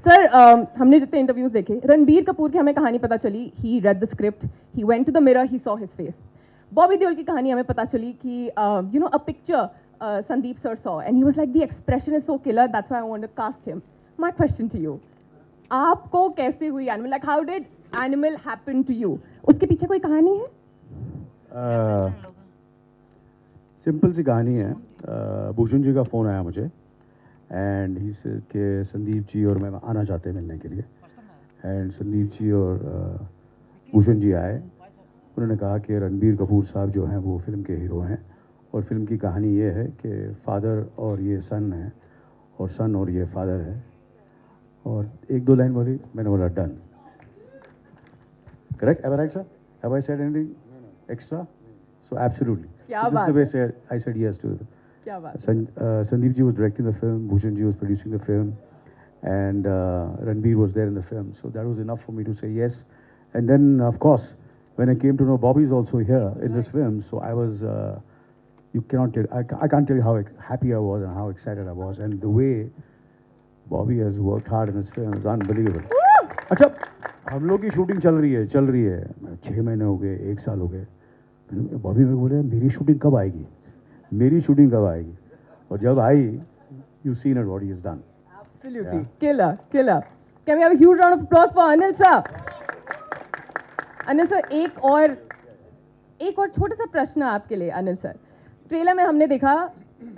Sir हमने जितने interviews देखे, रणबीर कपूर की हमें कहानी पता चली, he read the script, he went to the mirror, he saw his face. Bobby Deol की कहानी हमें पता चली कि you know a picture Sandeep sir saw and he was like the expression is so killer, that's why I want to cast him. My question to you, आपको कैसे हुई Animal, like how did Animal happen to you? उसके पीछे कोई कहानी है? Simple सी कहानी है. भूषण जी का फ़ोन आया मुझे एंड ही से कि संदीप जी और मैं आना चाहते हैं मिलने के लिए. एंड संदीप जी और भूषण जी आए. उन्होंने कहा कि रणबीर कपूर साहब जो हैं वो फिल्म के हीरो हैं और फिल्म की कहानी ये है कि फादर और ये सन है और सन और ये फादर है. और एक दो लाइन बोली, मैंने बोला done. Correct? Am I right sir? Have I said anything extra? So absolutely. क्या So this बात is the way I said yes to it. क्या बात? Sandeep ji was directing the film, Bhushan ji was producing the film, and Ranbir was there in the film. So that was enough for me to say yes. And then, of course, when I came to know Bobby is also here in this film, so I was, you cannot tell, I can't tell you how happy I was and how excited I was. And the way Bobby has worked hard in this film is unbelievable. अच्छा, हम लोग की shooting चल रही है. 6 महीने हो गए, 1 साल हो गए. बॉबी में बोले मेरी शूटिंग कब आएगी. और जब आई, you seen it what he has done. Absolutely. Killer. Can we have a huge round of applause for Anil sir? Anil sir, एक और छोटा सा प्रश्न आपके लिए. अनिल सर, ट्रेलर में हमने देखा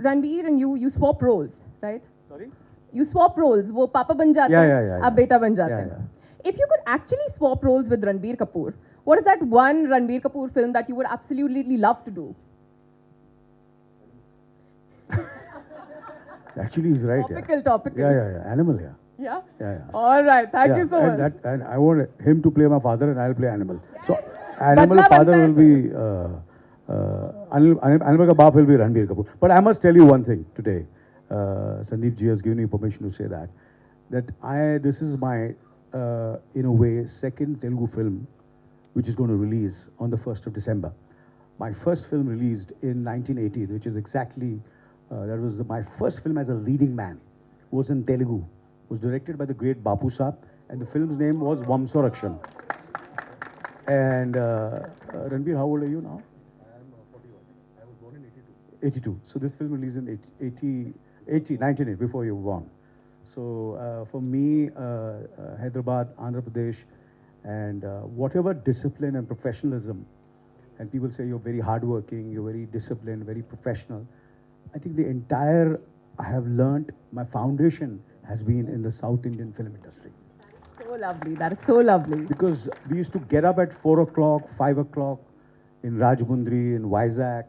Ranbir and you swap roles, right? Sorry, you swap roles. वो पापा बन जाते हैं, आप बेटा बन जाते हैं. If you could actually swap roles with Ranbir Kapoor, what is that one Ranbir Kapoor film that you would absolutely love to do? Actually he's right. Topical. Yeah. Animal, yeah. Yeah. All right. Thank you so much. And I want him to play my father and I'll play Animal. So Animal father will be Animal ka baap will be Ranbir Kapoor. But I must tell you one thing today. Sandeep ji has given me permission to say that this is my in a way second Telugu film which is going to release on the 1st of December. My first film released in 1980, which is exactly that was my first film as a leading man, was in Telugu. Was directed by the great Bapu Saab, and the film's name was Vamsarakshan. And Ranbir, how old are you now? I am 41. I was born in 82. 82. So this film released in 1980, before you were born. So for me, Hyderabad, Andhra Pradesh, and whatever discipline and professionalism, and people say you're very hardworking, you're very disciplined, very professional. I think the entire, I have learnt, my foundation has been in the South Indian film industry. So lovely. That is so lovely. Because we used to get up at 4 o'clock, 5 o'clock in Rajmundry, in Vizag,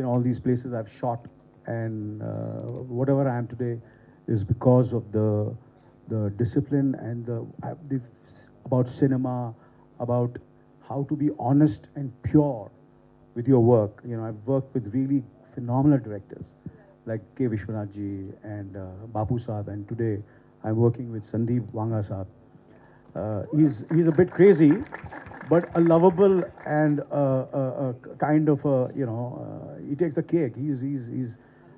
all these places I've shot, and whatever I am today is because of the discipline and the about cinema, about how to be honest and pure with your work. I've worked with really phenomenal directors like K. Vishwanath ji and Bapu Saab, and today I'm working with Sandeep Vanga Saab. He's a bit crazy, but a lovable and a kind of he takes the cake.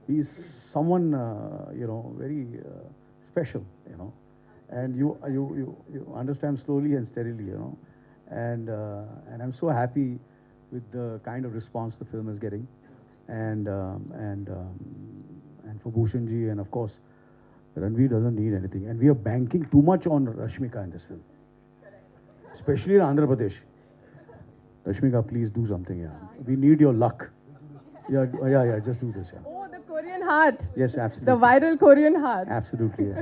He's someone very special, and you understand slowly and steadily, and I'm so happy with the kind of response the film is getting, and for Bhushan ji, and of course Ranveer doesn't need anything, and we are banking too much on Rashmika in this film, especially in Andhra Pradesh. Rashmika, please do something. We need your luck. Yeah, just do this. Oh, the Korean heart. Yes, absolutely. The viral Korean heart. Absolutely.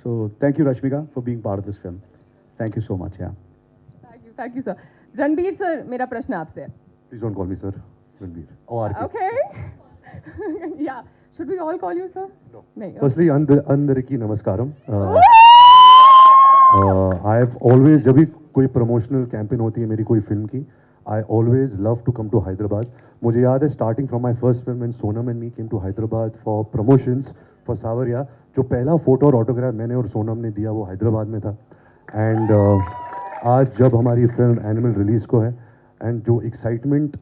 So thank you, Rashmika, for being part of this film. Thank you so much. Thank you, sir. Ranbir sir, मेरा प्रश्न आपसे है. Please don't call me sir. Ranbir. ORK. Okay. Yeah. Should we all call you sir? No. नहीं. Firstly, Andariki Namaskaram. I have always, जब भी कोई promotional campaign होती है मेरी कोई film की, I always love to come to Hyderabad. मुझे याद है starting from my first film when Sonam and me came to Hyderabad for promotions for Savarya, जो पहला फोटो और ऑटोग्राफ मैंने और सोनम ने दिया वो हैदराबाद में था. एंड आज जब हमारी फिल्म एनिमल रिलीज को है एंड जो एक्साइटमेंट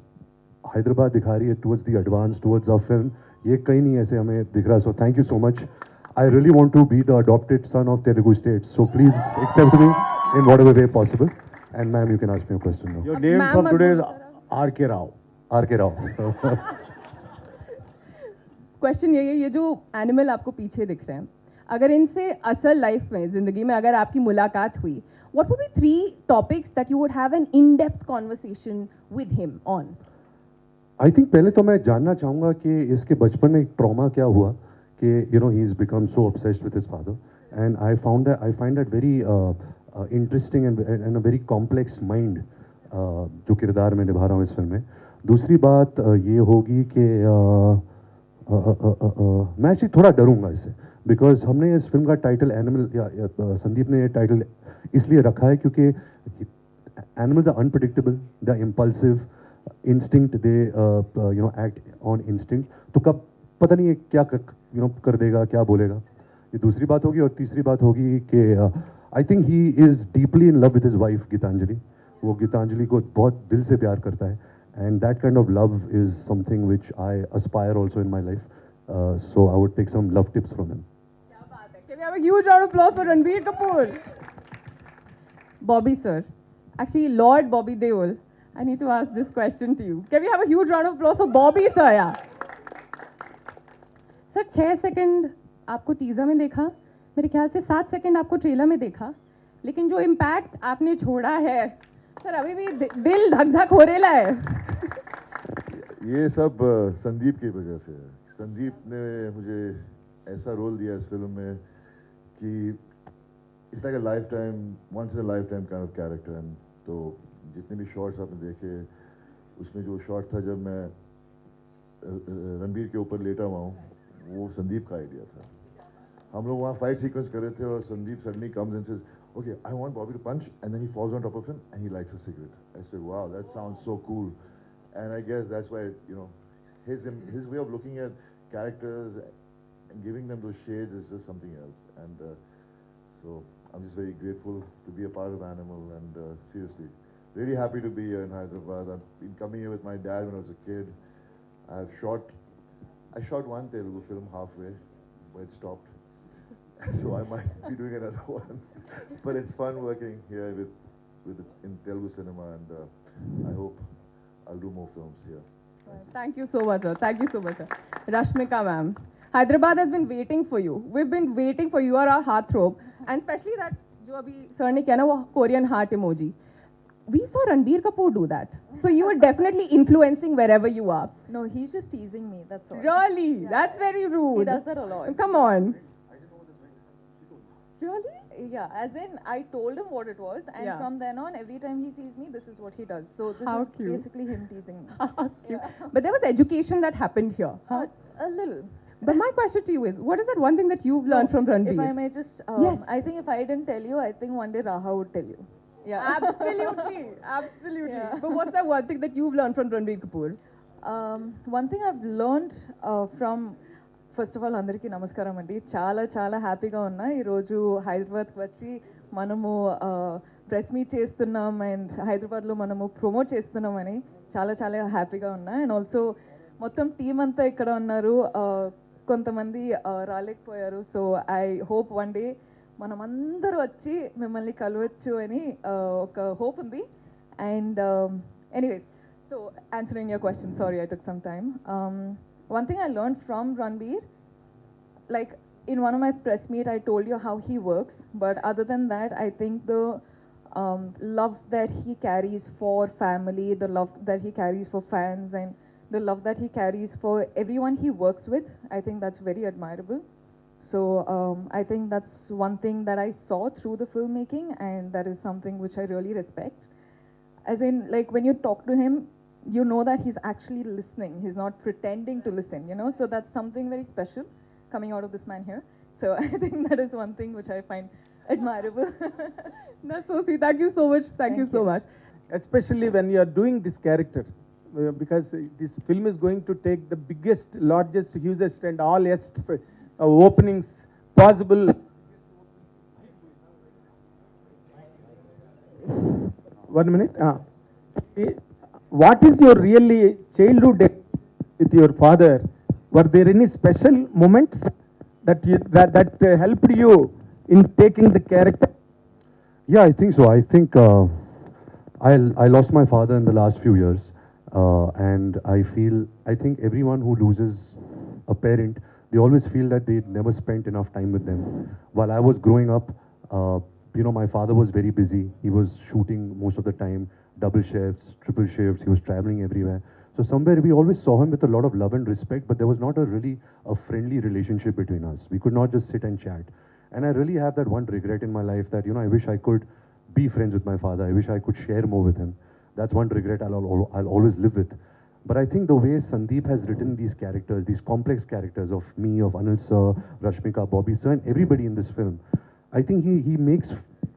हैदराबाद दिखा रही है towards the advance towards our film, ये कहीं नहीं ऐसे हमें दिख रहा. So thank you so much. I really want to be the adopted son of Telugu state. So please accept me in whatever way possible. And ma'am, you can ask me a question now. Your name Ma'am from मत today is बोलो जरा। R.K. Rao. R.K. Rao. Question यही है, ये जो animal आपको पीछे दिख रहे हैं, अगर इनसे असल लाइफ में, जिंदगी में अगर आपकी मुलाकात हुई, what would be 3 topics that you would have an in-depth conversation with him on? I think पहले तो मैं जानना चाहूँगा कि इसके बचपन में एक ट्रॉमा क्या हुआ कि you no he is become so obsessed with his father and I find that very interesting and a very complex mind जो किरदार मैं निभा रहा हूँ इस फिल्म में. दूसरी बात ये होगी कि मैं एक्चुअली थोड़ा डरूंगा इससे बिकॉज हमने इस फिल्म का टाइटल एनिमल या संदीप ने ये टाइटल इसलिए रखा है क्योंकि animals are unpredictable, they are impulsive, instinct, they you know act on instinct. तो कब पता नहीं है क्या यू नो कर देगा, क्या बोलेगा. ये दूसरी बात होगी. और तीसरी बात होगी कि I think he is deeply in love with his wife Geetanjali. वो गीतांजलि को बहुत दिल से प्यार करता है and that kind of love is something which I aspire also in my life. So I would take some love tips from him. क्या बात है. Can we have a huge round of applause for Ranbir Kapoor? Bobby sir, actually Lord Bobby Deol, I need to ask this question to you. Can we have a huge round of applause for Bobby sir? Yeah. Sir 6 second आपको teaser में देखा, मेरे ख्याल से 7 second आपको trailer में देखा, लेकिन जो इम्पैक्ट आपने छोड़ा है सर अभी भी दिल धक धक हो रहा है. ये सब संदीप की वजह से है. संदीप ने मुझे ऐसा रोल दिया इस फिल्म में कि it's like a lifetime, once in a lifetime kind of character. And तो जितने भी शॉट्स आपने देखे, उसमें जो शॉट था जब मैं रणबीर के ऊपर लेटा हुआ हूँ, वो संदीप का आइडिया था. हम लोग वहाँ फाइट सीक्वेंस कर रहे थे और Sandeep suddenly comes and says, okay, I want Bobby to punch, and then he falls on top of him and he lights a cigarette. I said, wow, that sounds so cool. And I guess that's why, you know, his way of looking at characters and giving them those shades is just something else. And so I'm just very grateful to be a part of Animal, and seriously, really happy to be here in Hyderabad. I've been coming here with my dad when I was a kid. I shot one Telugu film halfway, but it stopped. So I might be doing another one. But it's fun working here in Telugu cinema, and I hope I'll do more films here. Thank you so much, sir. Thank you so much, sir. Rashmika ma'am, Hyderabad has been waiting for you. We've been waiting for you. You are our heartthrob, and especially that जो अभी sir ने किया ना वो Korean heart emoji. We saw Ranbir Kapoor do that. So you are definitely influencing wherever you are. No, he's just teasing me, that's all. Really? That's very rude. He does that a lot. Come on. Really? Yeah, as in, I told him what it was, and Yeah. from then on, every time he sees me, this is what he does. So this How is cute. basically him teasing me. Cute. But there was education that happened here. Huh? A little. But my question to you is, what is that one thing that you've learned from Ranbir? If I may just, Yes. I think if I didn't tell you, I think one day Raha would tell you. Yeah. Absolutely, absolutely. Yeah. But what's that one thing that you've learned from Ranbir Kapoor? One thing I've learned from, first of all అందరికీ నమస్కారం అండి. చాలా చాలా హ్యాపీగా ఉన్నా ఈరోజు హైదరాబాద్కి వచ్చి మనము ప్రెస్ మీట్ చేస్తున్నాం అండ్ హైదరాబాద్లో మనము ప్రమోట్ చేస్తున్నామని చాలా చాలా హ్యాపీగా ఉన్నా. అండ్ ఆల్సో మొత్తం టీం అంతా ఇక్కడ ఉన్నారు, కొంతమంది రాలేకపోయారు. So I hope one day మనం అందరూ వచ్చి మిమ్మల్ని కలవచ్చు అని ఒక హోప్ ఉంది. And anyways, so answering your question, sorry I took some time. One thing I learned from Ranbir, like in one of my press meet, I told you how he works. But other than that, I think the love that he carries for family, the love that he carries for fans, and the love that he carries for everyone he works with, I think that's very admirable. So I think that's one thing that I saw through the filmmaking, and that is something which I really respect. As in, like when you talk to him, you know that he's actually listening. He's not pretending to listen, you know. So that's something very special coming out of this man here. So I think that is one thing which I find admirable. That's so sweet. Thank you so much. Thank you so much. Especially when you are doing this character, because this film is going to take the biggest, largest, hugest and allest openings possible. One minute. What is your really childhood with your father? Were there any special moments that helped you in taking the character? Yeah, I think so. I think I lost my father in the last few years, and I think everyone who loses a parent, they always feel that they never spent enough time with them. While I was growing up, my father was very busy. He was shooting most of the time, double shifts, triple shifts. He was traveling everywhere. So somewhere we always saw him with a lot of love and respect, but there was not a friendly relationship between us. We could not just sit and chat. And I really have that one regret in my life that, I wish I could be friends with my father. I wish I could share more with him. That's one regret I'll always live with. But I think the way Sandeep has written these characters, these complex characters of me, of Anil sir, Rashmika, Bobby sir, and everybody in this film, I think he makes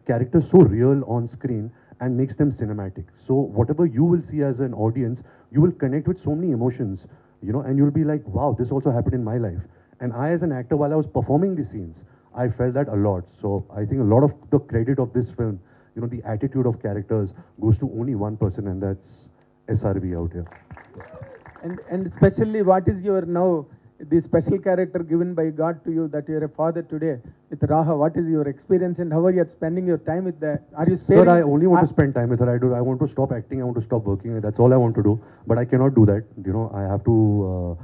characters so real on screen and makes them cinematic. So whatever you will see as an audience, you will connect with so many emotions, and you'll be like, wow, this also happened in my life. And I, as an actor, while I was performing the scenes, I felt that a lot. So I think a lot of the credit of this film, the attitude of characters goes to only one person, and that's SRV out here. And especially, what is your now the special character given by God to you that you are a father today with Raha? What is your experience and how are you spending your time with that? Are you sparing? Sir, I only want to spend time with her. I want to stop acting. I want to stop working. That's all I want to do. But I cannot do that. I have to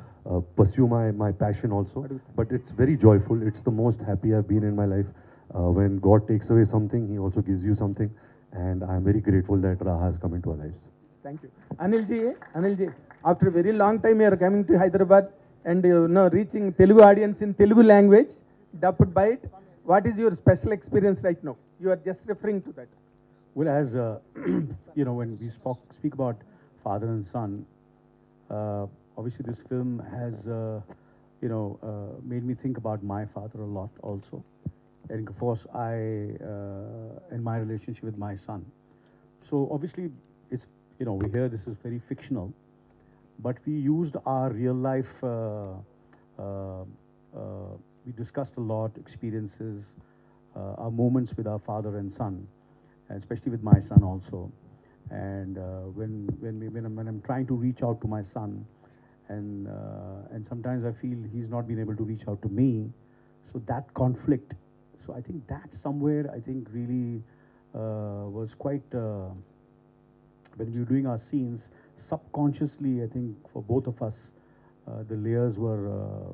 pursue my passion also. But it's very joyful. It's the most happy I've been in my life. When God takes away something, He also gives you something. And I'm very grateful that Raha has come into our lives. Thank you. Anilji, after a very long time you are coming to Hyderabad and reaching Telugu audience in Telugu language, dubbed by it. What is your special experience right now? You are just referring to that. Well, as when we speak about father and son, obviously this film has made me think about my father a lot also, and of course in my relationship with my son. So obviously it's we hear this is very fictional, but we used our real life. We discussed a lot experiences, our moments with our father and son, and especially with my son also. And when I'm trying to reach out to my son, and sometimes I feel he's not been able to reach out to me, so that conflict. So I think that somewhere I think really was quite. When we were doing our scenes, subconsciously, I think for both of us, the layers were,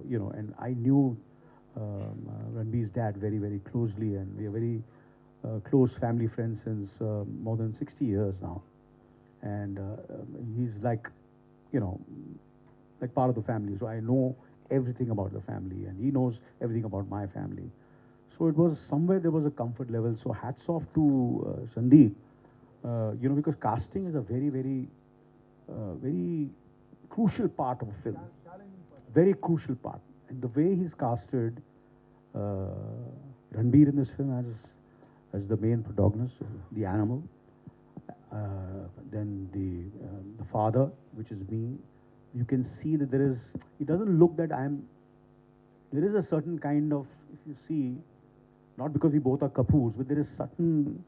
and I knew Ranbir's dad very, very closely, and we are very close family friends since more than 60 years now. And he's like, like part of the family. So I know everything about the family, and he knows everything about my family. So it was somewhere there was a comfort level. So hats off to Sandeep. Because casting is a very, very, very crucial part of a film. Very crucial part. And the way he's casted Ranbir in this film as the main protagonist, the animal, then the father, which is me, you can see that it doesn't look that there is a certain kind of, if you see, not because we both are Kapoors, but there is certain,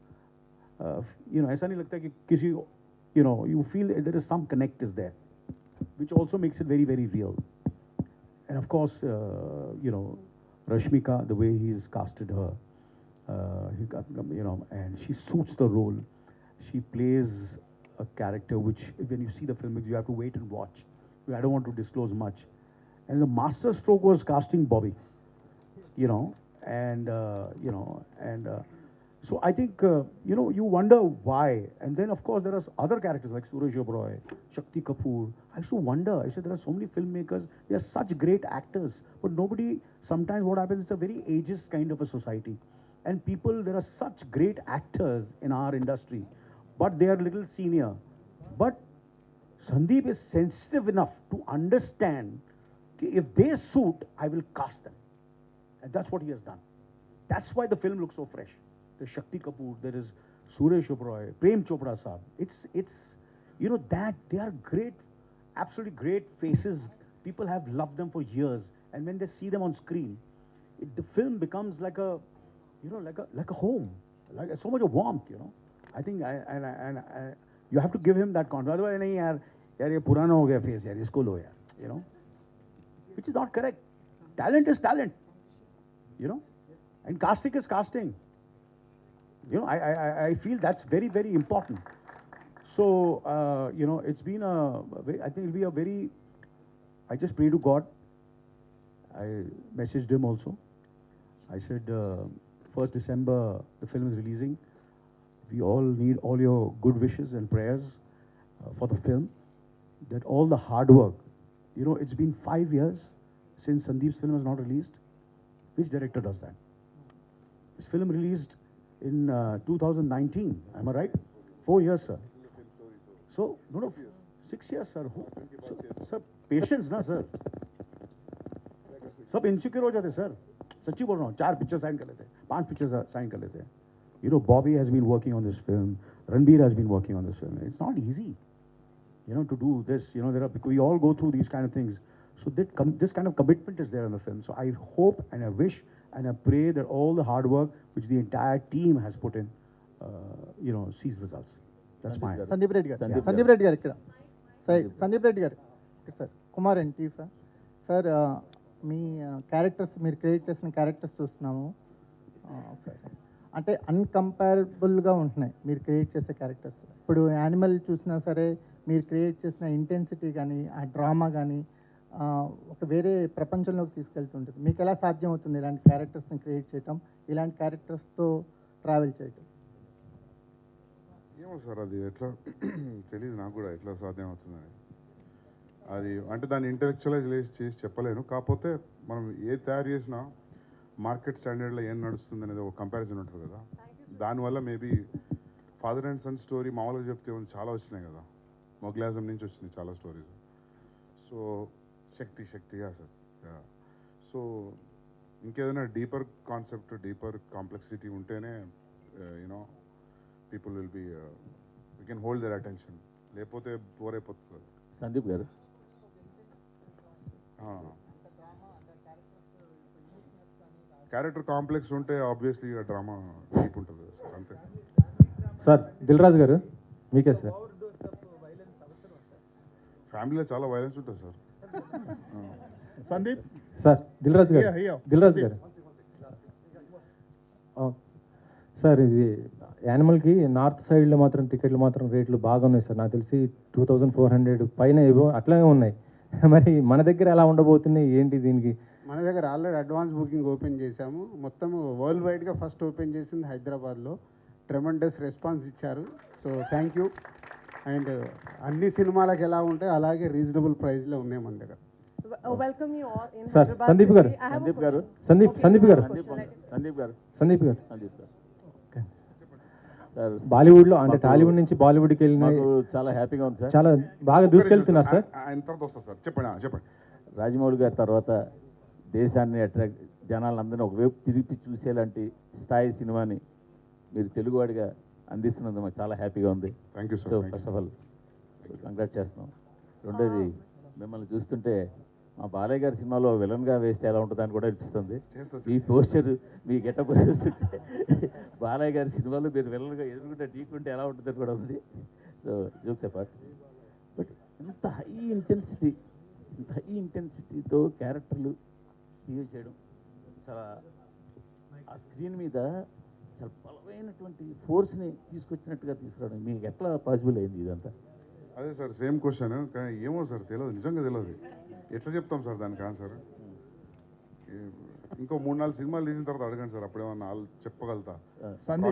ऐसा नहीं लगता कि किसी, you feel there is some connect is there, which also makes it very, very real. And of course, Rashmika, the way he's casted her, and she suits the role. She plays a character which, when you see the film, you have to wait and watch. I don't want to disclose much. And the master stroke was casting Bobby, so I think, you wonder why. And then, of course, there are other characters like Suresh Oberoi, Shakti Kapoor. I used to wonder. I said, there are so many filmmakers. They are such great actors. But nobody, sometimes what happens, it's a very ageist kind of a society. And there are such great actors in our industry, but they are little senior. But Sandeep is sensitive enough to understand that if they suit, I will cast them. And that's what he has done. That's why the film looks so fresh. There's Shakti Kapoor, there is Suresh Oberoi, Prem Chopra Saab. It's that they are great, absolutely great faces. People have loved them for years, and when they see them on screen, the film becomes like a home, like so much of warmth. I think you have to give him that confidence. Otherwise, nahi yaar ye purana ho gaya face yaar, isko lo yaar, which is not correct. Talent is talent. you know, and casting is casting. You know, I feel that's very, very important. So, you know, it's been I think it'll be a very, I just pray to God. I messaged him also. I said, 1st December, the film is releasing. We all need all your good wishes and prayers for the film. That all the hard work, you know, it's been 5 years since Sandeep's film is not released. Which director does that? This film released in 2019, am I right? 4 years, sir. So, no, 6 years, sir. Sir, patience, na, sir. सब insecure हो जाते sir, सच्ची बोल रहा हूँ. 4 picture sign कर लेते हैं, 5 पिक्चर साइन कर लेते हैं. You know, Bobby has been working on this film. Ranbir has been working on this film. It's not easy, you know, to do this. You know, we all go through these kind of things. So this kind of commitment is there in the film. So I hope and I wish and I pray that all the hard work which the entire team has put in, you know, sees results. That's my. Sandeep Reddy గారు ఇక్కడ సందీప్ రెడ్డి గారు sir, Kumar NT sir, మీ characters మీరు create చేసిన characters చూస్తున్నాము. అంటే అన్కంపేరబుల్గా ఉంటున్నాయి మీరు create చేసే క్యారెక్టర్స్. ఇప్పుడు యానిమల్ చూసినా సరే మీరు క్రియేట్ చేసిన ఇంటెన్సిటీ కానీ ఆ డ్రామా కానీ ఒక వేరే ప్రపంచంలోకి తీసుకెళ్తుంటుంది. మీకు ఎలా సాధ్యం అవుతుంది ఇలాంటి క్యారెక్టర్స్ని క్రియేట్ చేయటం, ఇలాంటి క్యారెక్టర్స్తో ట్రావెల్ చేయటం? ఏమో సార్, అది ఎట్లా తెలియదు నాకు కూడా, ఎట్లా సాధ్యం అవుతుందని. అది అంటే దాన్ని ఇంటెలెక్చువలైజ్ చేసి చెప్పలేను. కాకపోతే మనం ఏ తయారు చేసినా మార్కెట్ స్టాండర్డ్లో ఏం నడుస్తుంది అనేది ఒక కంపారిజన్ ఉంటుంది కదా, దానివల్ల maybe father and son story మామూలుగా చెప్తే చాలా వచ్చినాయి కదా, మొగ్లాజం నుంచి వచ్చినాయి చాలా స్టోరీస్. సో శక్తిగా సార్. సో ఇంకేదైనా డీపర్ కాన్సెప్ట్, డీపర్ కాంప్లెక్సిటీ ఉంటేనే you know people will be we can hold their attention, లేకపోతే బోర్ అయిపోతుంది. సందీప్ గారు, క్యారెక్టర్ కాంప్లెక్స్ ఉంటే ఆబ్వియస్లీ డ్రామా డీప్ ఉంటుంది కదా సార్, అంతే. సార్ దిల్ రాజు గారు మీకే సార్. ఫ్యామిలీలో చాలా వైలెన్స్ ఉంటుంది సార్. సందీప్ సార్ దిల్ రాజు గారు, దిల్ రాజు గారు సార్, ఇది యానిమల్కి నార్త్ సైడ్లో మాత్రం టికెట్లు మాత్రం రేట్లు బాగా ఉన్నాయి సార్. నాకు తెలిసి 2400 పైన ఏవో అట్లాగే ఉన్నాయి. మరి మన దగ్గర ఎలా ఉండబోతున్నాయి ఏంటి దీనికి? మన దగ్గర ఆల్రెడీ అడ్వాన్స్ బుకింగ్ ఓపెన్ చేశాము. మొత్తం వరల్డ్ వైడ్గా ఫస్ట్ ఓపెన్ చేసింది హైదరాబాద్లో. ట్రెమెండస్ రెస్పాన్స్ ఇచ్చారు. So thank you. అండ్ అన్ని సినిమాలకు ఎలా ఉంటాయి అలాగే రీజనబుల్ ప్రైస్లో ఉన్నాయి మన దగ్గర. Welcome you all in sir Hyderabad. Sandeep గారు, I have a సందీప్ గారు, question. సందీప్ Okay, సందీప్ గారు, సందీప్ గారు, సందీప్ గారు సార్, బాలీవుడ్లో అంటే టాలీవుడ్ నుంచి బాలీవుడ్కి వెళ్ళిన మాకు చాలా హ్యాపీగా ఉంది సార్. చాలా బాగా దూసుకెళ్తున్నారు సార్. ఆయన తర్వాత వస్తారు సార్, చెప్పండి. రాజమౌళి గారి తర్వాత దేశాన్ని అట్రాక్ట్ జనాలందరినీ ఒకవైపు తిరిగి చూసేలాంటి స్థాయి సినిమాని మీరు తెలుగువాడిగా అందిస్తున్నందుకు మాకు చాలా హ్యాపీగా ఉంది. Thank you so sir. First of all congrats చేస్తున్నాం. రెండోది మిమ్మల్ని చూస్తుంటే మా బాలయ్య గారి సినిమాలో విలన్గా వేస్తే ఎలా ఉంటుందని కూడా అనిపిస్తుంది. మీ పోస్టర్, మీ గెటప్ చూస్తుంటే బాలయ్య గారి సినిమాలో మీరు విలన్గా ఎదుర్కొంటే ఢీకుంటే ఎలా ఉంటుందని కూడా ఉంది. సో జోక్స్ అపార్ట్, బట్ ఇంత హై ఇంటెన్సిటీతో క్యారెక్టర్లు క్రియేట్ చేయడం చాలా, ఆ స్క్రీన్ మీద చాలా బలమైనటువంటి ఫోర్స్ని తీసుకొచ్చినట్టుగా తీసుకురావడం మీకు ఎట్లా పాసిబుల్ అయింది ఇదంతా? అదే సార్, సేమ్ క్వశ్చన్. కానీ ఏమో సార్ తెలియదు, నిజంగా తెలియదు. ఎట్లా చెప్తాం సార్ దానికి ఆన్సర్? ఇంకో 3-4 సినిమాలు తీసిన తర్వాత అడగండి సార్, అప్పుడేమన్నా చెప్పగలుగుతా.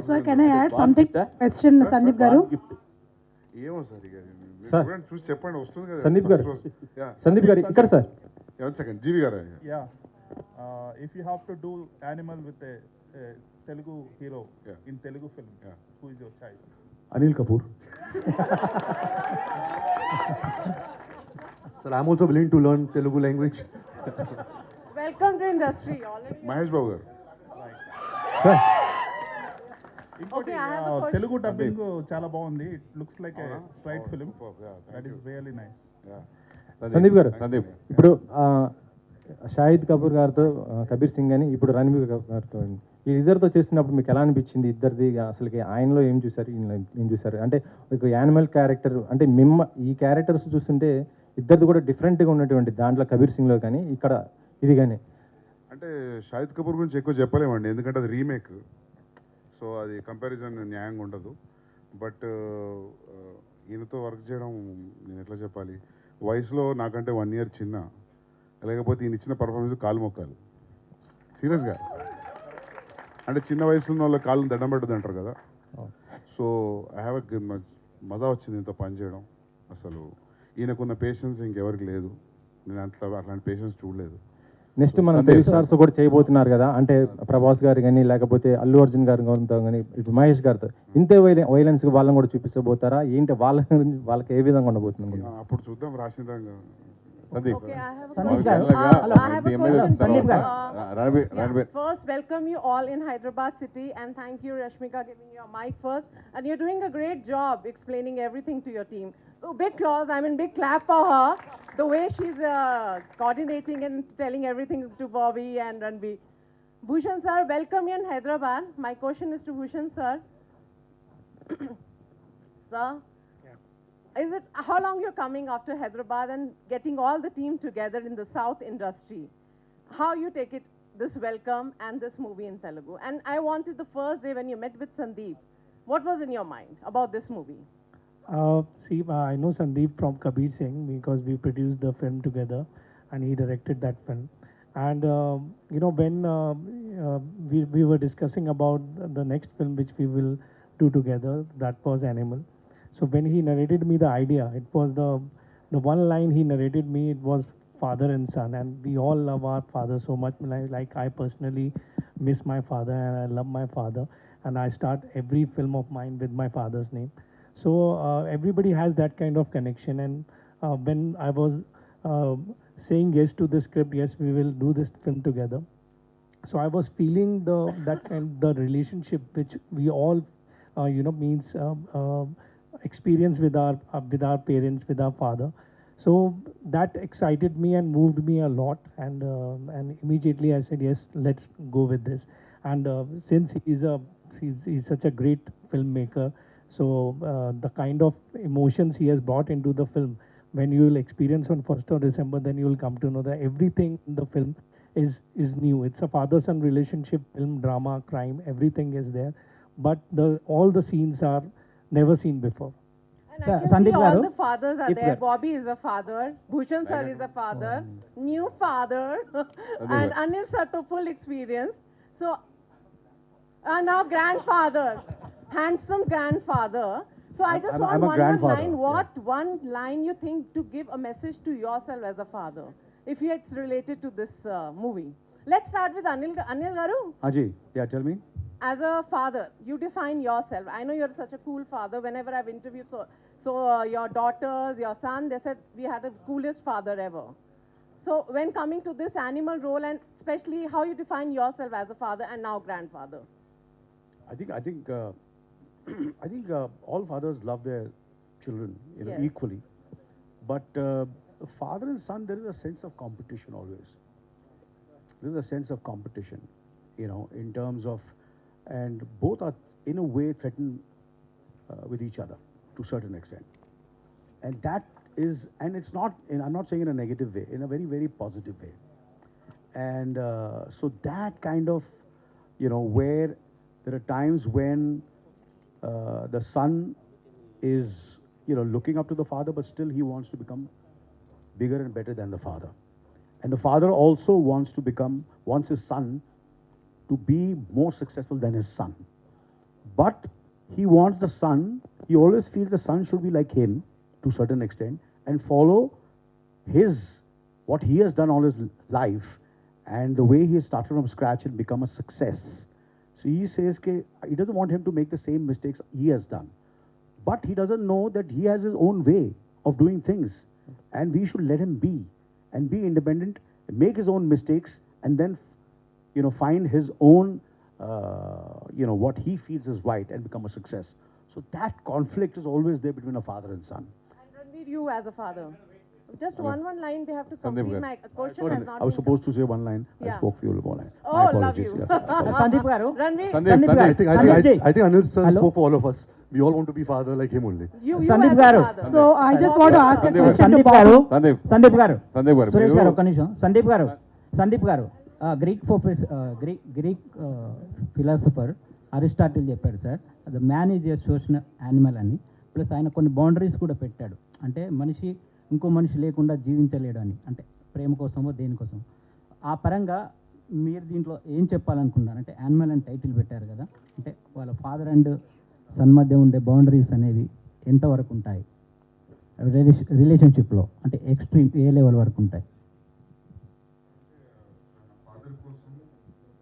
Sir, can I add something? Question, Sandeep garu. ఏమో సార్, ఇక సార్, చూసి చెప్పండి, వస్తుంది కదా. సందీప్ గారు, సందీప్ గారు ఇక్కడ సార్. వన్ సెకండ్, జీవి గారు. If you have to do animal with a Telugu hero in Telugu film, who is your choice? Anil Kapoor. Sir, I'm also willing to learn Telugu language. Welcome to industry already. Mahesh Babu గారు. ఇంకోటి Okay, I have a question. Telugu dubbing చాలా బాగుంది. It looks like a straight film. That is really nice. Sandeep గారు, ఇప్పుడు షాహిద్ కపూర్ గారితో కబీర్ సింగ్ అని, ఇప్పుడు రణబీర్ గారితో ఈ ఇద్దరితో చేస్తున్నప్పుడు మీకు ఎలా అనిపించింది? ఇద్దరిది అసలుకి ఆయనలో ఏం చూసారు, ఈయనలో ఏం చూసారు? అంటే ఒక యానిమల్ క్యారెక్టర్ అంటే ఈ క్యారెక్టర్స్ చూస్తుంటే ఇద్దరిది కూడా డిఫరెంట్గా ఉన్నటువంటి దాంట్లో కబీర్ సింగ్లో కానీ ఇక్కడ ఇది కానీ అంటే షాహిద్ కపూర్ గురించి ఎక్కువ చెప్పలేమండి, ఎందుకంటే అది రీమేక్, సో అది కంపారిజన్ న్యాయంగా ఉండదు. బట్ ఈయనతో వర్క్ చేయడం, నేను ఎట్లా చెప్పాలి, వయసులో నాకంటే 1 year చిన్న, లేకపోతే ఈయన ఇచ్చిన పర్ఫార్మెన్స్ కాలు మొక్కాలి సీరియస్గా. అంటే చిన్న వయసులో ఉన్న వాళ్ళ కాళ్ళని దండం పెట్టదు అంటారు కదా. సో ఐ హ్యావ్ మజా వచ్చింది ఇంత పని చేయడం. అసలు ఈయనకున్న పేషెన్స్ ఇంకెవరికి లేదు, నేను అట్లాంటి పేషెన్స్ చూడలేదు. నెక్స్ట్ మన తెలుగు స్టార్స్ కూడా చేయబోతున్నారు కదా, అంటే ప్రభాస్ గారు కానీ లేకపోతే అల్లు అర్జున్ గారు కానీ ఇప్పుడు మహేష్ గారితో ఇంతే వైలెన్స్ వాళ్ళని కూడా చూపించబోతారా ఏంటి, వాళ్ళకి ఏ విధంగా ఉండబోతుంది? అప్పుడు చూద్దాం రాసిందంగా. Sandeep Okay, I have a Sandeep question. garu. I have a question. Sandeep garu. Ranbir. First, welcome you all in Hyderabad city, and thank you, Rashmika, giving your mic first. And you're doing a great job explaining everything to your team. So big applause. I mean, big clap for her. The way she's coordinating and telling everything to Bobby and Ranbir. Bhushan sir, welcome you in Hyderabad. My question is to Bhushan sir. Sir, is it how long you're coming after Hyderabad and getting all the team together in the South industry? How you take it, this welcome and this movie in Telugu? And I wanted the first day when you met with Sandeep, what was in your mind about this movie? I know Sandeep from Kabir Singh because we produced the film together and he directed that film. And when we were discussing about the next film which we will do together, that was Animal. So when he narrated me the idea, it was the one line he narrated me, it was father and son, and we all love our father so much. Like I personally miss my father and I love my father, and I start every film of mine with my father's name. So everybody has that kind of connection, and when I was saying yes to the script, yes, we will do this film together. So I was feeling the relationship which we all means experience with our parents, with our father. So that excited me and moved me a lot, and immediately I said yes, let's go with this. And since he's such a great filmmaker, so the kind of emotions he has brought into the film, when you will experience on 1st of December, then you will come to know that everything in the film is new. It's a father-son relationship film, drama, crime, everything is there, but all the scenes are never seen before. And I can Sandeep see all garu. the fathers are there. Bobby is a father, Bhushan sir is a father, new father, and Anil sir to full experience. So now grandfather, handsome grandfather. So I just want I'm a one grandfather, line. What one line you think to give a message to yourself as a father, if it's related to this movie? Let's start with Anil garu. Ajay, yeah, tell me. As a father, you define yourself. I know you're such a cool father. Whenever I've interviewed your daughters, your son, they said we had the coolest father ever. So when coming to this animal role, and especially how you define yourself as a father and now grandfather. I think all fathers love their children, Yes. equally. But father and son, there is a sense of competition always. There is a sense of competition, in terms of, and both are in a way threatened with each other to a certain extent. And that is, and it's not, I'm not saying in a negative way, in a very, very positive way. And so that kind of, where there are times when the son is, looking up to the father, but still he wants to become bigger and better than the father. And the father also wants his son to be more successful than his son. But he wants the son, he always feels the son should be like him to a certain extent and follow what he has done all his life and the way he has started from scratch and become a success. So he says he doesn't want him to make the same mistakes he has done. But he doesn't know that he has his own way of doing things. And we should let him be and be independent, make his own mistakes, and then find his own, what he feels is right and become a success. So that conflict is always there between a father and son. And Ranbir, you as a father. Just one line they have to Sandeep complete. garu. My question Sorry, has not I was been supposed to say one line. I Yeah. spoke few more line. Oh, My love apologies. you. Yeah. Sandeep garu. Ranbir, Sandeep garu. I think Anil sir Hello? spoke for all of us. We all want to be father like him only. you Sandeep as a garu. father. So I just want to ask a question to Sandeep Bobby. garu. Sandeep Sandeep గారు సందీప్ గారు సురేష్ మీరు గారు ఒక్క నిమిషం. సందీప్ గారు Greek philosopher Aristotle చెప్పాడు sir, the man is a social animal అని. Plus ఆయన కొన్ని బౌండరీస్ కూడా పెట్టాడు, అంటే మనిషి ఇంకో మనిషి లేకుండా జీవించలేడు అని, అంటే ప్రేమ కోసమో దేనికోసం. ఆ పరంగా మీరు దీంట్లో ఏం చెప్పాలనుకున్నారు? అంటే యానిమల్ అని టైటిల్ పెట్టారు కదా, అంటే వాళ్ళ ఫాదర్ అండ్ సన్ మధ్య ఉండే బౌండరీస్ అనేవి ఎంతవరకు ఉంటాయి రిలేషన్షిప్లో, అంటే ఎక్స్ట్రీమ్ ఏ లెవెల్ వరకు ఉంటాయి? ఫాదర్ కోసం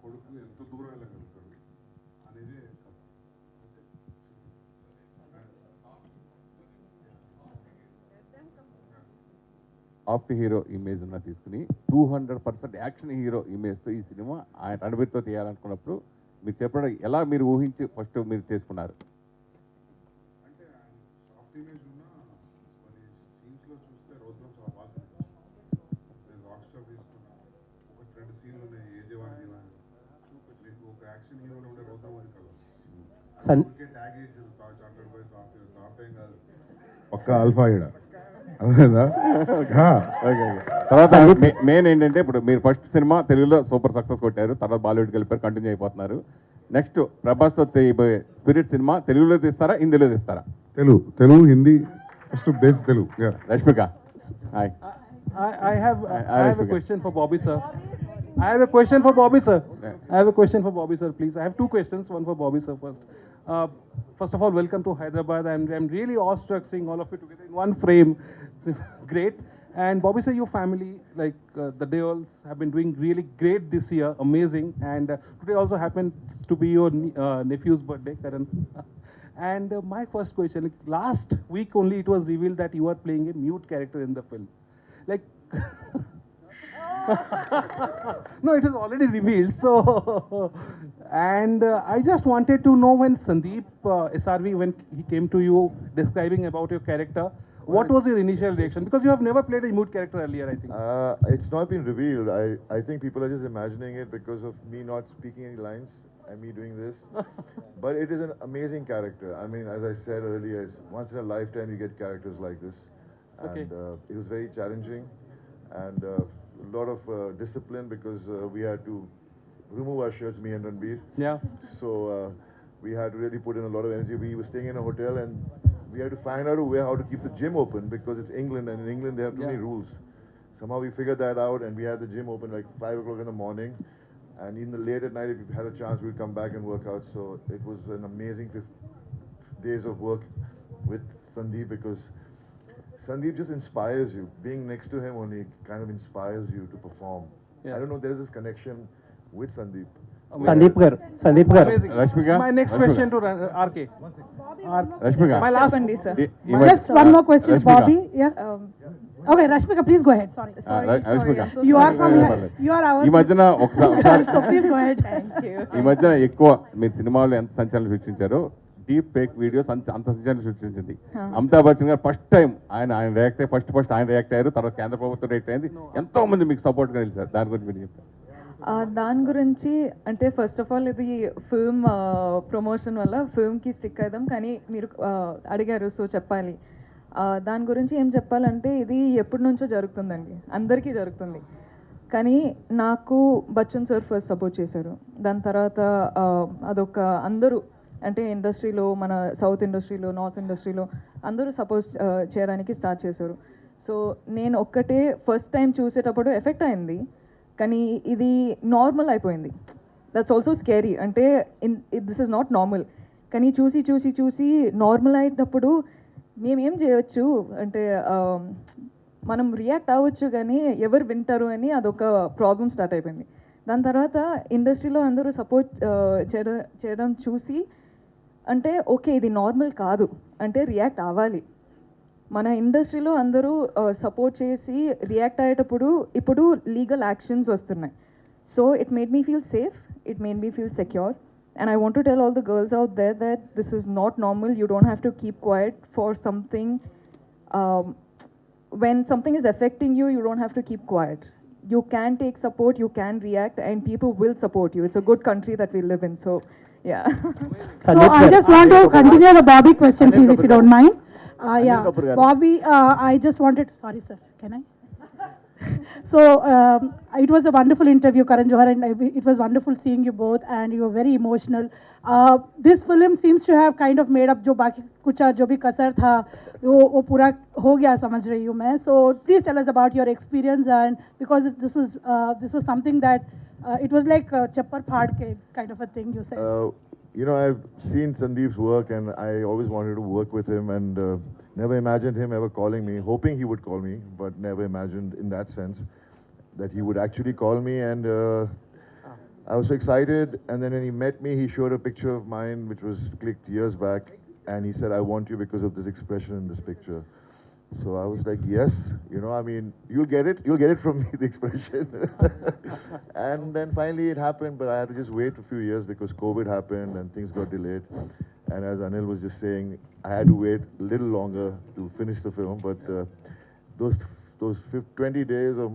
కొడుకు ఎంత దూరం వెళ్ళగలుగుతాడు అనేది ఆఫ్ హీరో ఇమేజ్ ఉన్న తీసుకుని 200% యాక్షన్ హీరో ఇమేజ్తో ఈ సినిమా ఆయన రణబీర్తో తీయాలనుకున్నప్పుడు మీరు చెప్పడం ఎలా మీరు ఊహించి ఫస్ట్ మీరు చేసుకున్నారు? అంటే సాఫ్ట్ ఇమేజ్ ఉన్న మరి సీన్స్లో చూస్తే రౌద్రం చాలా బాగా నేను రాక్ స్టార్ తీసుకున్నా, ఒక 2 సీన్లు ఉన్నాయి, ఏ జవాన్ మీకు ఒక యాక్షన్ హీరోలో ఉండే రౌద్రం అది కదా, ట్యాగ్ వేసి చార్టెడ్ బై సాఫ్ట్ ఏం కాదు, పక్క ఆల్ఫా ఇడ తర్వాత మెయిన్ ఏంటంటే ఇప్పుడు మీరు ఫస్ట్ సినిమా తెలుగులో సూపర్ సక్సెస్ కొట్టారు, తర్వాత బాలీవుడ్కి వెళ్ళిపోయారు, కంటిన్యూ అయిపోతున్నారు. నెక్స్ట్ ప్రభాస్తో స్పిరిట్ సినిమా తెలుగులో తీస్తారా హిందీలో తీస్తారా? Telugu Hindi first base Telugu. Rashmika, hi. I have a question for Bobby sir. I have a question for Bobby sir. I have a question for Bobby sir, please. I have 2 questions, one for Bobby sir first. First of all, welcome to Hyderabad. I'm really awestruck seeing all of you together in one frame. It's great. And Bobby sir, your family, like the Deols, have been doing really great this year, amazing. And today also happens to be your nephew's birthday, Karan. And my first question, last week only it was revealed that you are playing a mute character in the film. Like, no, it is already revealed. So, and I just wanted to know, when Sandeep SRV, when he came to you describing about your character, what was your initial reaction? Because you have never played a mute character earlier, I think. It's not been revealed. I think people are just imagining it because of me not speaking any lines and me doing this. But it is an amazing character. I mean, as I said earlier, it's once in a lifetime you get characters like this. And it was very challenging and a lot of discipline because we had to remove our shirts, me and Ranbir. Yeah. So we had to really put in a lot of energy. We were staying in a hotel and we had to find out a way how to keep the gym open because it's England, and in England they have too many rules. Somehow we figured that out and we had the gym open like 5 o'clock in the morning, and in the late at night if we had a chance we'd come back and work out. So it was an amazing 50 days of work with Sandeep because Sandeep just inspires you. Being next to him only kind of inspires you to perform. I don't know, there's this connection with Sandeep. Sandeep gar. Rashmika, my next question to RK. Rashmika, My last చెప్పండి sir. Just one more question, Rashmika. Bobby. Yeah. Okay, Rashmika, please go ahead. Sorry. Rashmika, You are from here. You are our. ఈ మధ్యన ఒకసారి So please go ahead. Thank you. ఈ మధ్యన ఎక్కువ మీరు సినిమాలో ఎంత సంచలనం సృష్టించారో, డీప్ ఫేక్ వీడియోస్ అంత సంచలనం సృష్టించింది. అమితాబ్ బచ్చన్ గారు ఫస్ట్ టైం ఆయన రియాక్ట్ అయ్యి ఫస్ట్ ఆయన రియాక్ట్ అయ్యారు, తర్వాత కేంద్ర ప్రభుత్వం రియాక్ట్ అయింది, ఎంతో మంది మీకు సపోర్ట్గా నిలిచారు. దాని గురించి మీరు చెప్తారు. దాని గురించి అంటే ఫస్ట్ ఆఫ్ ఆల్ ఇది ఫిల్మ్ ప్రమోషన్ వల్ల ఫిల్మ్కి స్టిక్ అవుదాం, కానీ మీరు అడిగారు సో చెప్పాలి. దాని గురించి ఏం చెప్పాలంటే ఇది ఎప్పటి నుంచో జరుగుతుందండి, అందరికీ జరుగుతుంది. కానీ నాకు బచ్చన్ సార్ ఫస్ట్ సపోర్ట్ చేశారు. దాని తర్వాత అదొక అందరూ అంటే ఇండస్ట్రీలో, మన సౌత్ ఇండస్ట్రీలో, నార్త్ ఇండస్ట్రీలో అందరూ సపోర్ట్ చేయడానికి స్టార్ట్ చేశారు. సో నేను ఒక్కటే ఫస్ట్ టైం చూసేటప్పుడు ఎఫెక్ట్ అయింది, కానీ ఇది నార్మల్ అయిపోయింది. దట్స్ ఆల్సో స్కేరీ, అంటే దిస్ ఇస్ నాట్ నార్మల్. కానీ చూసి చూసి చూసి నార్మల్ అయినప్పుడు మేమేం చేయవచ్చు అంటే మనం రియాక్ట్ అవ్వచ్చు, కానీ ఎవరు వింటారు అని అదొక ప్రాబ్లం స్టార్ట్ అయిపోయింది. దాని తర్వాత ఇండస్ట్రీలో అందరూ సపోర్ట్ చేయడం చూసి అంటే ఓకే ఇది నార్మల్ కాదు, అంటే రియాక్ట్ అవ్వాలి. మన ఇండస్ట్రీలో అందరూ సపోర్ట్ చేసి రియాక్ట్ అయ్యేటప్పుడు ఇప్పుడు లీగల్ యాక్షన్స్ వస్తున్నాయి. So it made me feel safe, it made me feel secure. And I want to tell all the girls out there that this is not normal. You don't have to keep quiet for something. When something is affecting you, you don't have to keep quiet. You can take support, you can react, and people will support you. It's a good country that we live in. So, yeah. So I just want to continue the Bobby question, please, if you don't mind. Yeah, Bobby, I just wanted. Sorry, sir. Can I? So it was a wonderful interview, Karan Johar, and it was wonderful seeing you both, and you were very emotional. This film seems to have kind of made up जो बाकी कुछ जो भी कसर था वो पूरा हो गया समझ रही हूँ मैं. So please tell us about your experience, and because this was something that it was like chappar phad ke kind of a thing you said. You know, I've seen Sandeep's work and I always wanted to work with him and never imagined him ever calling me, hoping he would call me, but never imagined in that sense that he would actually call me. And I was so excited. And then when he met me, he showed a picture of mine which was clicked years back. And he said, I want you because of this expression in this picture. So I was like, yes, you know, I mean, you'll get it from me, the expression. And then finally it happened, but I had to just wait a few years because COVID happened and things got delayed. And as Anil was just saying, I had to wait a little longer to finish the film, but those 20 days of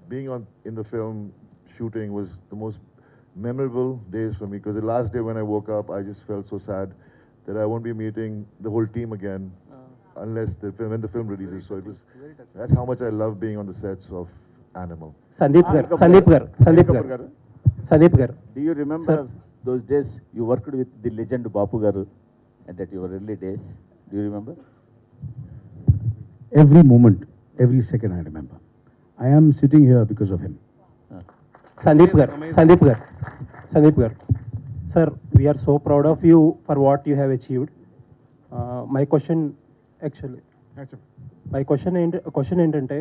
being in the film shooting was the most memorable days for me, because the last day when I woke up, I just felt so sad that I won't be meeting the whole team again. Unless when the film releases. So that's how much I love being on the sets of Animal. Sandeep Gar. Do you remember those days you worked with the legend Bapu Garu and at your early days? Do you remember? Every moment, every second I remember. I am sitting here because of him. Sandeep Gar. Sir, we are so proud of you for what you have achieved. My question ఏంటంటే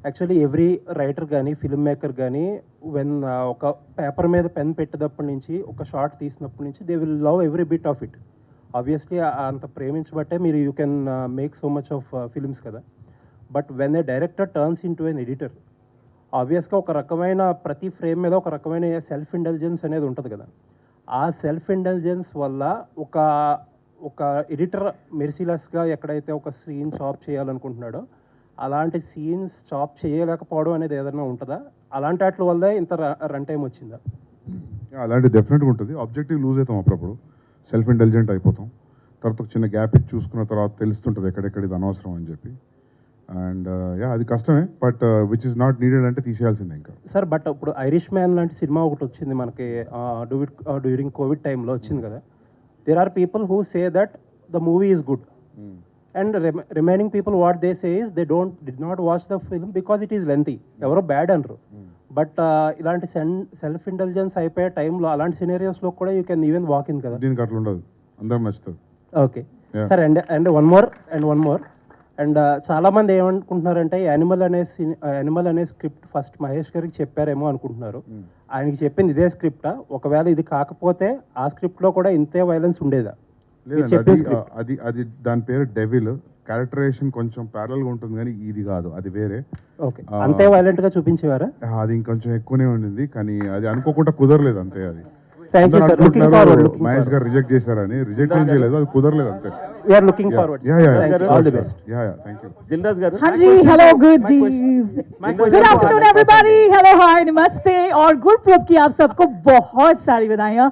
actually every writer కానీ film maker కానీ when ఒక paper మీద pen పెట్టేటప్పటి నుంచి ఒక short తీసినప్పటి నుంచి they will love every bit of it. Obviously అంత ప్రేమించబట్టే మీరు you can make so much of films కదా. But when a director turns into an editor, ఆబ్వియస్గా ఒక రకమైన ప్రతి ఫ్రేమ్ మీద ఒక రకమైన సెల్ఫ్ ఇంటెలిజెన్స్ అనేది ఉంటుంది కదా. ఆ సెల్ఫ్ ఇంటెలిజెన్స్ వల్ల ఒక ఎడిటర్ మెర్సిలెస్గా ఎక్కడైతే ఒక సీన్ చాప్ చేయాలనుకుంటున్నాడో అలాంటి సీన్స్ చాప్ చేయలేకపోవడం అనేది ఏదైనా ఉంటుందా? అలాంటి వాటి వల్ల ఇంత రన్ టైం వచ్చిందా? అలాంటి డెఫినెట్గా ఉంటుంది. ఆబ్జెక్టివ్ లూజ్ అవుతాం అప్పుడప్పుడు, సెల్ఫ్ ఇంటెలిజెంట్ అయిపోతాం. తర్వాత ఒక చిన్న గ్యాప్ ఇచ్చి చూసుకున్న తర్వాత తెలుస్తుంటుంది ఎక్కడెక్కడ ఇది అనవసరం అని చెప్పి. అండ్ అది కష్టమే, but which is not needed అంటే తీసేయాల్సిందే ఇంకా. సార్ బట్ ఇప్పుడు ఐరిష్ మ్యాన్ లాంటి సినిమా ఒకటి వచ్చింది మనకి డ్యూరింగ్ కోవిడ్ టైంలో వచ్చింది కదా. There are people who say that the movie is good, and remaining people what they say is they did not watch the film because it is lengthy. Evaro bad anru, but ilanti self indulgence అయిపోయే టైంలో అలాంటి scenarios లో కూడా you can even walk in కదా. దీనికి అట్లా ఉండదు, అందరం నచ్చుతుంది. Okay sir, and one more and చాలా మంది ఏమనుకుంటున్నారంటే యానిమల్ అనే స్క్రిప్ట్ ఫస్ట్ మహేష్ గారికి చెప్పారేమో అనుకుంటున్నారు. ఆయనకి చెప్పింది ఇదే స్క్రిప్టా? ఒకవేళ ఇది కాకపోతే ఆ స్క్రిప్ట్ లో కూడా ఇంతే వైలెన్స్ ఉండేదా? అది దాని పేరు డెవిల్. క్యారెక్టరైజేషన్ కొంచెం ప్యారల్ గా ఉంటుంది కానీ ఇది కాదు, అది వేరే. ఓకే, అంతే వైలెంట్ గా చూపించేవారా? అది ఇంకొంచెం ఎక్కువనే ఉండింది, కానీ అది అనుకోకుండా కుదరలేదు అంతే. అది మహేష్ గారు రిజెక్ట్ చేశారని, రిజెక్ట్ ఏం చేయలేదు, అది కుదరలేదు అంతే. We are looking forward. All the best. Thank you. Dilraj garu. हाँ जी, hello, good afternoon everybody. Hello, hi, namaste और गुरपुरब की आप सबको बहुत सारी बधाइयाँ.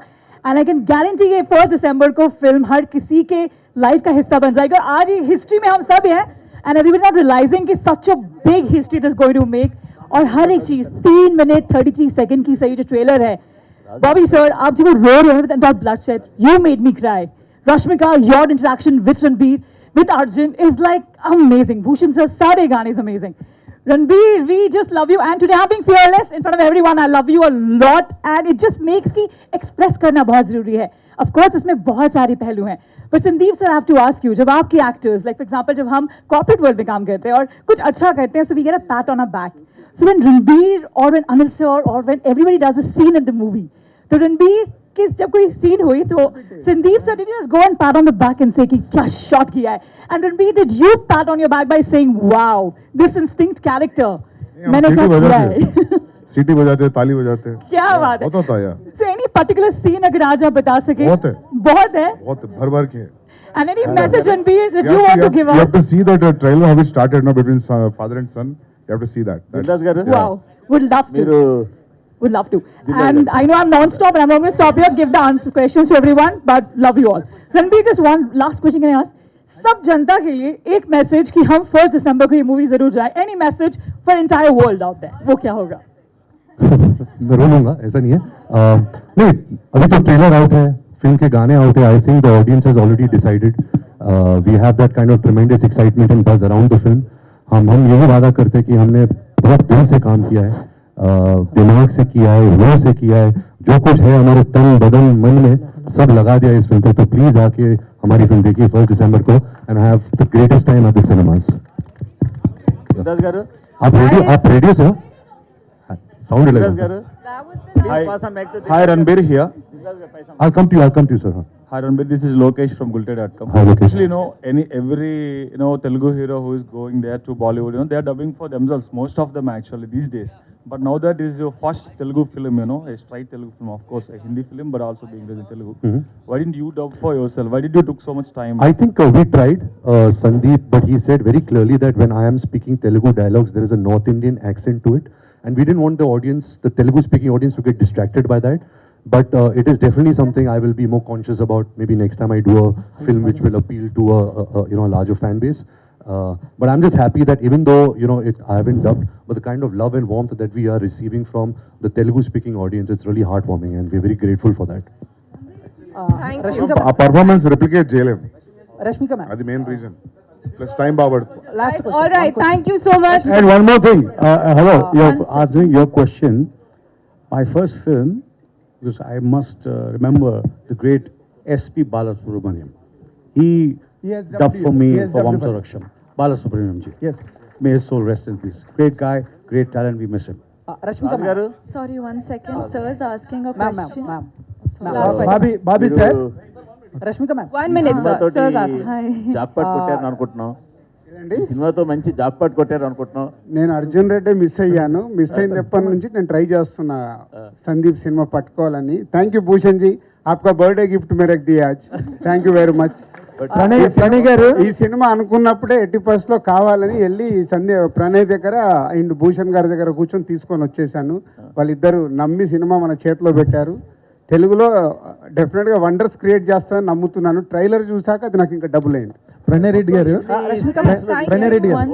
And I can guarantee कि 1 दिसंबर को फिल्म हर किसी के लाइफ का हिस्सा बन जाएगा. आज ये हिस्ट्री में हम सब हैं, and we were not realizing कि such a big history it is going to make. और हर एक चीज 3 मिनट 33 सेकंड की सही जो ट्रेलर है. Bobby sir, आप जब रो रहे हैं with that bloodshed, you made me cry. Rashmika, your interaction with Ranbir, with Arjun is like amazing. Bhushan sir, sare gaane is amazing. Ranbir, we just love you, and today I'm being fearless in front of everyone. I love you a lot, and it just makes ki express karna bahut zaruri hai. Of course, इसमें बहुत सारे पहलू हैं. But Sandeep sir, I have to ask you, जब आपके actors, like for example, जब हम corporate world में काम करते हैं और कुछ अच्छा करते हैं, so we get a pat on our back. So when Ranbir or when Anil sir or when everybody does a scene in the movie, तो रणबीर की जब कोई सीन हुई तो Sandeep sir did you just go and pat on the back and say कि क्या shot किया है? And Ranbir, did you pat on your back by saying wow, this instinct character मैंने क्या किया है? सीटी बजाते, ताली बजाते, क्या बात है? होता है यार. So any particular scene अगर आज आप बता सके? बहुत है भर के. And any message Ranbir that you want to give out? You have to see that trailer how it started now between father and son. You have to see that. Wow, would love to. Would love to. And I know I'm non-stop and I'm not going to stop here, give the answers, questions to everyone, but love you all. Ranbir, just one last question can I ask? सब जनता के लिए एक message कि हम 1 दिसंबर को ये movie जरूर जाए, any message for entire world out there, वो क्या होगा? मैं रोलूंगा, ऐसा नहीं है। नहीं, अभी तो ट्रेलर आउट है, फिल्म के गाने आउट है। I think the audience has already decided. We have that kind of tremendous excitement and buzz around the film. हम यही वादा करते हैं कि हमने बहुत दिल से काम किया है, दिमाग से किया है, रूह से किया है, जो कुछ है हमारे तन बदन मन में सब लगा दिया इस फिल्म पे। तो प्लीज आके हमारी फिल्म देखिए 1 दिसंबर को and have the greatest time at the cinemas. Siddharth గారు आप रेडियो से हो? साउंड సిద్ధార్థ్ लगा। గారు Hi Ranbir here. I'll come to you, sir. Hi Ranbir, this is Lokesh from Gulted.com. Hi, Lokesh. Actually, every Telugu hero who is going there to Bollywood, they are dubbing for themselves. Most of them actually these days. But now that is your first Telugu film, a straight Telugu film, of course, a Hindi film, but also being in Telugu. Why didn't you dub for yourself? Why did you took so much time? I think we tried, Sandeep, but he said very clearly that when I am speaking Telugu dialogues, there is a North Indian accent to it. And we didn't want the audience, the Telugu speaking audience, to get distracted by that. But it is definitely something I will be more conscious about. Maybe next time I do a film which will appeal to a larger fan base. But I'm just happy that even though I haven't dubbed, but the kind of love and warmth that we are receiving from the Telugu speaking audience, it's really heartwarming, and we're very grateful for that. ఆ performance replicate చేయలేము, Rashmika ma'am, అది main reason. Plus time బాబడుతుంది. Last All right, thank you so much. And one more thing. Hello, you're answering your question. My first film, because I must remember the great S.P. Balasubramaniam. He has dubbed for me he has for dubbed Vamsa for- Raksham. Balasubramaniam ji. Yes. May his soul rest in peace. Great guy, great talent, we miss him. Rashmika Raju garu Sorry, 1 second. Sir is asking a ma'am question. Bobby sir, Rashmika ma'am, 1 minute, sir. సినిమాతోటి Sir's asking. జాక్పాట్ కొట్టారని అనుకుంటున్నాం. ఈ సినిమాతో మంచి జాక్పాట్ కొట్టారు అనుకుంటున్నాం. నేను అర్జున్ రెడ్డి మిస్ అయ్యాను. మిస్ అయినప్పటి నుంచి నేను ట్రై చేస్తున్నా సందీప్ సినిమా పట్టుకోవాలని. థ్యాంక్ యూ భూషణ్ జీ, आपका बर्थडे गिफ्ट में रख दिया आज. Thank you very much. Pranay garu, ఈ సినిమా అనుకున్నప్పుడే 80% లో కావాలని వెళ్ళి ప్రణయ్ దగ్గర అండ్ భూషణ్ గారి దగ్గర కూర్చొని తీసుకొని వచ్చేసాను. వాళ్ళిద్దరు నమ్మి సినిమా మన చేతిలో పెట్టారు. తెలుగులో డెఫినెట్గా వండర్స్ క్రియేట్ చేస్తానని నమ్ముతున్నాను. ట్రైలర్ చూసాక అది నాకు ఇంకా డబుల్ అయింది. ప్రణయ్ రెడ్డి గారు, ప్రణయ్ రెడ్డి గారు,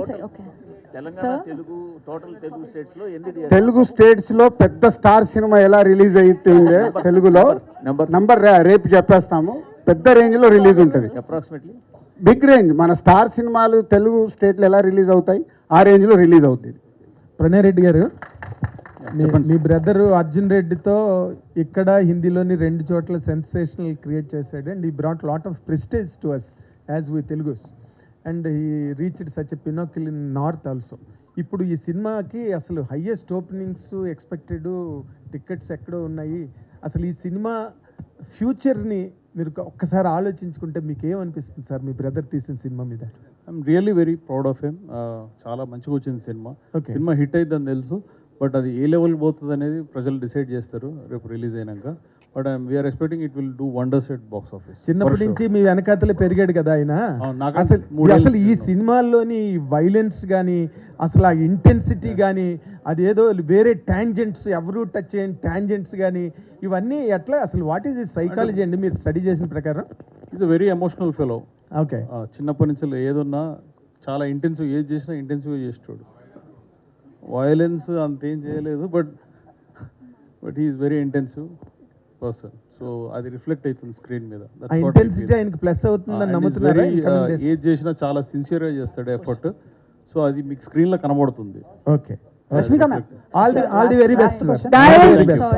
తెలంగాణ తెలుగు టోటల్ తెలుగు స్టేట్స్ లో ఎన్ని తెలుగు స్టేట్స్ లో పెద్ద స్టార్ సినిమా ఎలా రిలీజ్ అవుతుందో తెలుగులో నంబర్ రేపు చెప్పేస్తాము. పెద్ద రేంజ్ లో రిలీజ్ ఉంటుంది, అప్రాక్సిమేట్లీ బిగ్ రేంజ్. మన స్టార్ సినిమాలు తెలుగు స్టేట్లో ఎలా రిలీజ్ అవుతాయి ఆ రేంజ్ లో రిలీజ్ అవుతుంది. ప్రణయ్ రెడ్డి గారు, మీ బ్రదర్ అర్జున్ రెడ్డితో ఇక్కడ హిందీలోని 2 చోట్ల సెన్సేషనల్ క్రియేట్ చేశాడు. అండ్ ఈ brought lot of prestige to us as we Telugus, and he reached such a pinnacle in north also. ఇప్పుడు ఈ సినిమాకి అసలు హయ్యెస్ట్ ఓపెనింగ్స్ ఎక్స్పెక్టెడ్, టికెట్స్ ఎక్కడో ఉన్నాయి. అసలు ఈ సినిమా ఫ్యూచర్ని మీరు ఒక్కసారి ఆలోచించుకుంటే మీకు ఏమనిపిస్తుంది సార్, మీ బ్రదర్ తీసిన సినిమా మీద? I'm really very proud of him. చాలా మంచిగా వచ్చింది సినిమా. Okay. సినిమా హిట్ అయిద్దని తెలుసు, బట్ అది ఏ లెవెల్ పోతుంది అనేది ప్రజలు డిసైడ్ చేస్తారు రేపు రిలీజ్ అయినాక. But we are expecting it will do wonders at box office. చిన్నప్పటి నుంచి మీ వెనకాతలే పెరిగాడు కదా ఆయన. నాకు అసలు ఈ సినిమాల్లోని వైలెన్స్ కానీ, అసలు ఆ ఇంటెన్సిటీ కానీ, అదేదో వేరే టాంజెంట్స్, ఎవరు టచ్ చేయని టాంజెంట్స్ కానీ, ఇవన్నీ ఎట్లా అసలు వాట్ ఈస్ ది సైకాలజీ అండి మీరు స్టడీ చేసిన ప్రకారం? It's very emotional fellow. Okay. చిన్నప్పటి నుంచి ఏదున్నా చాలా ఇంటెన్సివ్, ఏది చేసినా ఇంటెన్సివ్గా చేస్తాడు. వైలెన్స్ అంతేం చేయలేదు, but he is very intensive person. So అది రిఫ్లెక్ట్ అవుతుంది స్క్రీన్ మీద. ఆ ఇంటెన్సిటీ ఆయనకి ప్లస్ అవుతుందని నమ్ముతున్నారా? ఏది చేసినా చాలా సిన్సియర్గా చేస్తాడు ఎఫర్ట్. సో అది మీకు స్క్రీన్లో కనబడుతుంది. Okay. Rashmika ma'am, all the very best. Guys,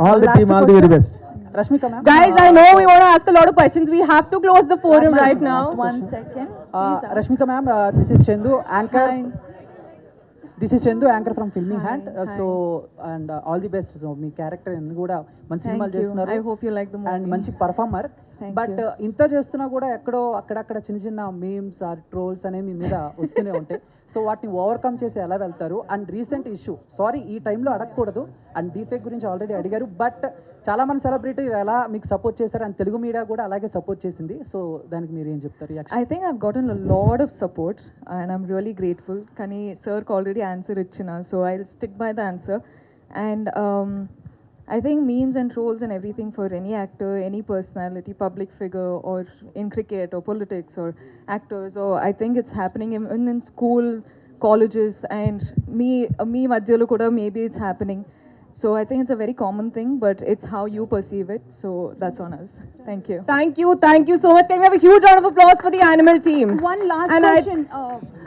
all the team, all the very best. Rashmika ma'am, Guys, I know we want to ask a lot of questions. We have to close the forum right now. 1 second. Rashmika ma'am, this is Chandu, anchor. This is Chandu, anchor from filming hand. So and all the best. So me character అన్ని కూడా మంచి సినిమాలు చేస్తున్నారు. I hope you like the movie. And మంచి performer. But ఇంత చేస్తున్నా కూడా ఎక్కడో అక్కడక్కడ చిన్న చిన్న మీమ్స్ ఆర్ ట్రోల్స్ అనేవి మీ మీద వస్తూనే ఉంటాయి. సో వాటిని ఓవర్కమ్ చేసి ఎలా వెళ్తారు? అండ్ రీసెంట్ ఇష్యూ, సారీ ఈ టైంలో అడగకూడదు, అండ్ డీఫేక్ గురించి ఆల్రెడీ అడిగారు, బట్ చాలా మంది సెలబ్రిటీ ఎలా మీకు సపోర్ట్ చేశారు, అండ్ తెలుగు మీడియా కూడా అలాగే సపోర్ట్ చేసింది. సో దానికి మీరు ఏం చెప్తారు? I think I've gotten a lot of support and I'm really grateful. Kani sir already answer ichina, so I'll stick by the answer. And I think memes and trolls and everything for any actor, any personality, public figure, or in cricket or politics or actors, or I think it's happening even in school, colleges, and me madhyalo kuda maybe it's happening. So I think it's a very common thing, but it's how you perceive it. So that's on us. Thank you. Thank you so much. Can we have a huge round of applause for the Animal team? One last And I- question.